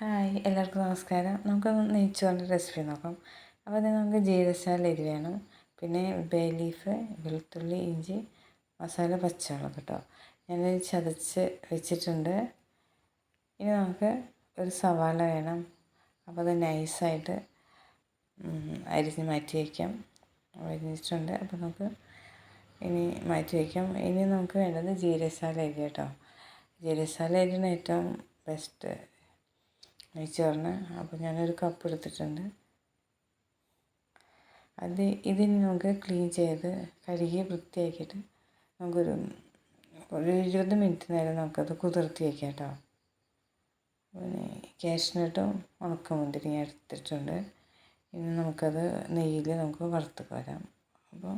Hi, എല്ലാവർക്കും നമസ്കാരം. നമുക്കൊന്ന് നെയ്ച്ചോറിൻ്റെ റെസിപ്പി നോക്കാം. അപ്പോൾ അതിന് നമുക്ക് ജീരകശാല അരി വേണം, പിന്നെ ബേ ലീഫ്, വെളുത്തുള്ളി, ഇഞ്ചി, മസാല, പച്ചമുളക് കേട്ടോ. ഞാനത് ചതച്ച് വെച്ചിട്ടുണ്ട്. ഇനി നമുക്ക് ഒരു സവാള വേണം. അപ്പോൾ അത് നൈസായിട്ട് അരിഞ്ഞ് മാറ്റി വയ്ക്കാം. അരിഞ്ഞിട്ടുണ്ട്. അപ്പോൾ നമുക്ക് ഇനി മാറ്റി വയ്ക്കാം. ഇനി നമുക്ക് വേണ്ടത് ജീരകശാല അരി കേട്ടോ. ജീരകശാല അരിയാണ് ഏറ്റവും ബെസ്റ്റ് നെയ്ച്ചോറിന്. അപ്പോൾ ഞാനൊരു കപ്പ് എടുത്തിട്ടുണ്ട്. ഇതിന് നമുക്ക് ക്ലീൻ ചെയ്ത് കഴുകി വൃത്തിയാക്കിയിട്ട് നമുക്കൊരു 20 മിനിറ്റ് നേരം നമുക്കത് കുതിർത്തി വയ്ക്കാം കേട്ടോ. പിന്നെ കാഷ്നട്ടും ഉണക്കമുന്തിരി എടുത്തിട്ടുണ്ട്. ഇനി നമുക്കത് നെയ്യിൽ നമുക്ക് വറുത്ത് കോരാം. അപ്പോൾ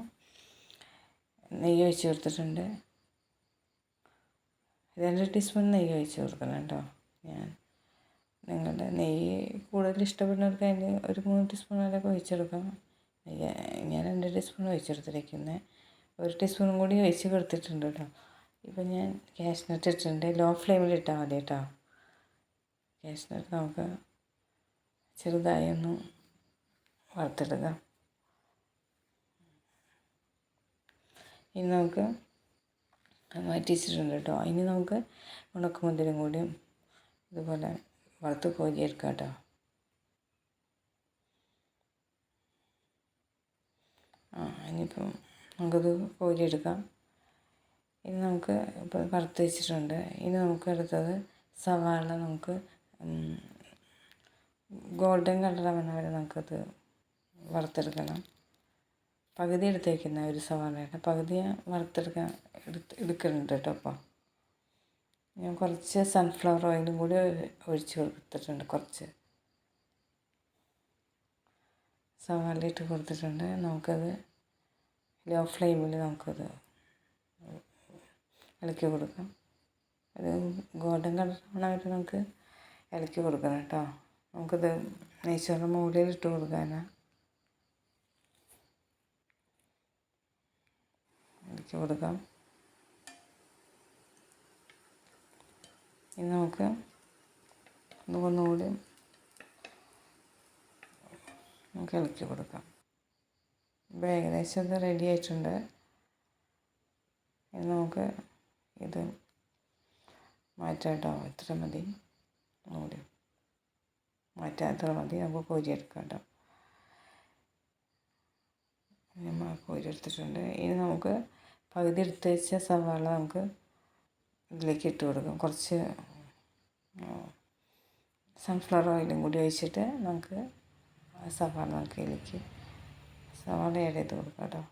നെയ്യ് ഒഴിച്ച് കൊടുത്തിട്ടുണ്ട്. 2 ടീസ്പൂൺ നെയ്യ് ഒഴിച്ച് കൊടുക്കണം കേട്ടോ. നിങ്ങളുടെ നെയ്യ് കൂടുതൽ ഇഷ്ടപ്പെടുന്നവർക്ക് അതിന് ഒരു 3 ടീസ്പൂൺ വരെയൊക്കെ ഒഴിച്ചെടുക്കാം. ഞാൻ 2 ടീസ്പൂൺ ഒഴിച്ചെടുത്തിരിക്കുന്നത്. 1 ടീസ്പൂണും കൂടി ഒഴിച്ച് കൊടുത്തിട്ടുണ്ട് കേട്ടോ. ഇപ്പം ഞാൻ കാഷ്നട്ട് ഇട്ടിട്ടുണ്ട്. ലോ ഫ്ലെയിമിൽ ഇട്ടാൽ മതി കേട്ടോ. കാഷ്നട്ട് നമുക്ക് ചെറുതായി ഒന്ന് വറുത്തെടുക്കാം. ഇനി നമുക്ക് മാറ്റി വെച്ചിട്ടുണ്ട് കേട്ടോ. ഇനി നമുക്ക് ഉണക്കമുന്തിരിയും കൂടിയും ഇതുപോലെ വറുത്ത് കോരിയെടുക്കാം കേട്ടോ. ഇനിയിപ്പം നമുക്കത് കോരിയെടുക്കാം. ഇനി നമുക്ക് ഇപ്പോൾ വറുത്ത് വെച്ചിട്ടുണ്ട്. ഇനി നമുക്ക് അടുത്തത് സവാള നമുക്ക് ഗോൾഡൻ കളറാവുന്ന വരെ നമുക്കത് വറുത്തെടുക്കണം. പകുതി എടുത്ത് വയ്ക്കുന്ന ഒരു സവാളയുടെ പകുതി എടുക്കുന്നുണ്ട് കേട്ടോ. അപ്പോൾ ഞാൻ കുറച്ച് സൺഫ്ലവർ ഓയിലും കൂടി ഒഴിച്ച് കൊടുത്തിട്ടുണ്ട്. കുറച്ച് സവാള ഇട്ട് കൊടുത്തിട്ടുണ്ട്. നമുക്കത് ലോ ഫ്ലെയിമിൽ നമുക്കത് ഇളക്കി കൊടുക്കാം. ഒരു ഗോൾഡൻ കളറാവണമായിട്ട് നമുക്ക് ഇളക്കി കൊടുക്കണം കേട്ടോ. നമുക്കത് നെയ്ച്ചോറിൻ്റെ മുകളിൽ ഇട്ട് കൊടുക്കാനാണ്. ഇളക്കി കൊടുക്കാം. ഇനി നമുക്ക് ഒന്നുകൂടി നമുക്ക് ഇളക്കി കൊടുക്കാം. ഇപ്പോൾ ഏകദേശം ഇത് റെഡി ആയിട്ടുണ്ട്. ഇനി നമുക്ക് ഇത് മാറ്റാം കേട്ടോ. ഇത്ര മതി, ഒന്നുകൂടി മാറ്റാൻ ഇത്ര മതി. നമുക്ക് കോരിയെടുക്കാം കേട്ടോ. നമ്മൾ കോരിയെടുത്തിട്ടുണ്ട്. ഇനി നമുക്ക് പകുതി എടുത്ത് വെച്ച സവാള നമുക്ക് ഇതിലേക്ക് ഇട്ട് കൊടുക്കാം. കുറച്ച് സൺഫ്ലവർ ഓയിലും കൂടി ഒഴിച്ചിട്ട് നമുക്ക് സവാള നമുക്ക് ഇതിലേക്ക് സവാള ആഡ് ചെയ്ത് കൊടുക്കാം കേട്ടോ.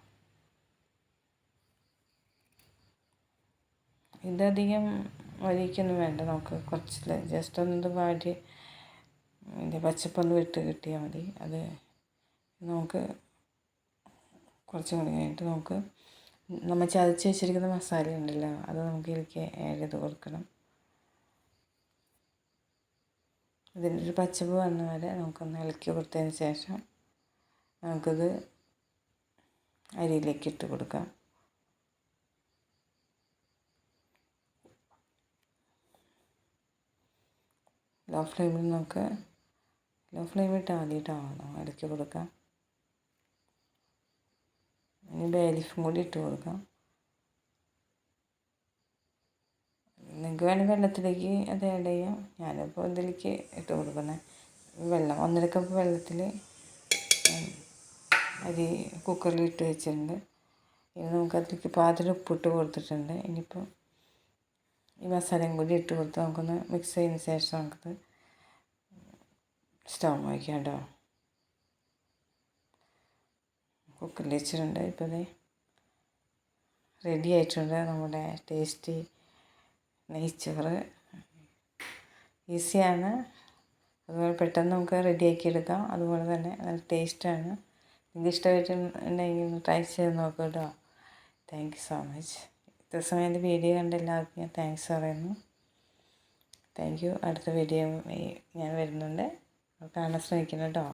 ഇതധികം വരിക്കൊന്നും വേണ്ട. നമുക്ക് കുറച്ച് ജസ്റ്റ് ഒന്ന് വാടി ഇതിൻ്റെ പച്ചപ്പൊന്ന് വിട്ട് കിട്ടിയാൽ മതി. അത് നമുക്ക് കുറച്ചും കൂടി കഴിഞ്ഞിട്ട് നമുക്ക് നമ്മൾ ചതച്ച് വെച്ചിരിക്കുന്ന മസാല ഉണ്ടല്ലോ, അത് നമുക്ക് ഇതിലേക്ക് ആഡ് ചെയ്ത് കൊടുക്കണം. ഇതിൻ്റെ ഒരു പച്ചപ്പ് വന്ന വരെ നമുക്കൊന്ന് ഇളക്കി കൊടുത്തതിന് ശേഷം നമുക്കത് അരിയിലേക്ക് ഇട്ട് കൊടുക്കാം. ലോ ഫ്ലെയിമിൽ ഇട്ടാൽ മതി കേട്ടോ. നമുക്ക് ഇളക്കി കൊടുക്കാം. ഇനി ബേ ലീഫും കൂടി ഇട്ട് കൊടുക്കാം. നിങ്ങൾക്ക് വേണമെങ്കിൽ വെള്ളത്തിലേക്ക് അത് ആഡ് ചെയ്യാം. ഞാനിപ്പോൾ ഇതിലേക്ക് ഇട്ട് കൊടുക്കുന്നത് വെള്ളം 1.5 കപ്പ് വെള്ളത്തിൽ അരി കുക്കറിൽ ഇട്ട് വെച്ചിട്ടുണ്ട്. ഇനി നമുക്കതിലേക്ക് പാകത്തിന് ഉപ്പിട്ട് കൊടുത്തിട്ടുണ്ട്. ഇനിയിപ്പോൾ ഈ മസാലയും കൂടി ഇട്ട് കൊടുത്ത് നമുക്കൊന്ന് മിക്സ് ചെയ്തതിന് ശേഷം നമുക്കത് സ്റ്റൗ വയ്ക്കാം കേട്ടോ. കുക്കറിൽ വെച്ചിട്ടുണ്ട്. ഇപ്പോൾ ഇത് റെഡി ആയിട്ടുണ്ട് നമ്മുടെ ടേസ്റ്റി നെയ്ച്ചോറ്. ഈസിയാണ്, അതുപോലെ പെട്ടെന്ന് നമുക്ക് റെഡിയാക്കി എടുക്കാം. അതുപോലെ തന്നെ നല്ല ടേസ്റ്റാണ്. നിങ്ങൾക്ക് ഇഷ്ടമായിട്ടുണ്ടെങ്കിൽ ഒന്ന് ട്രൈ ചെയ്ത് നോക്കുക കേട്ടോ. Thank you so much. ഇത്ര സമയം എൻ്റെ വീഡിയോ കണ്ട എല്ലാവർക്കും ഞാൻ താങ്ക്സ് പറയുന്നു. Thank you. അടുത്ത വീഡിയോ ഞാൻ വരുന്നുണ്ട്. കാണാൻ ശ്രമിക്കണം കേട്ടോ.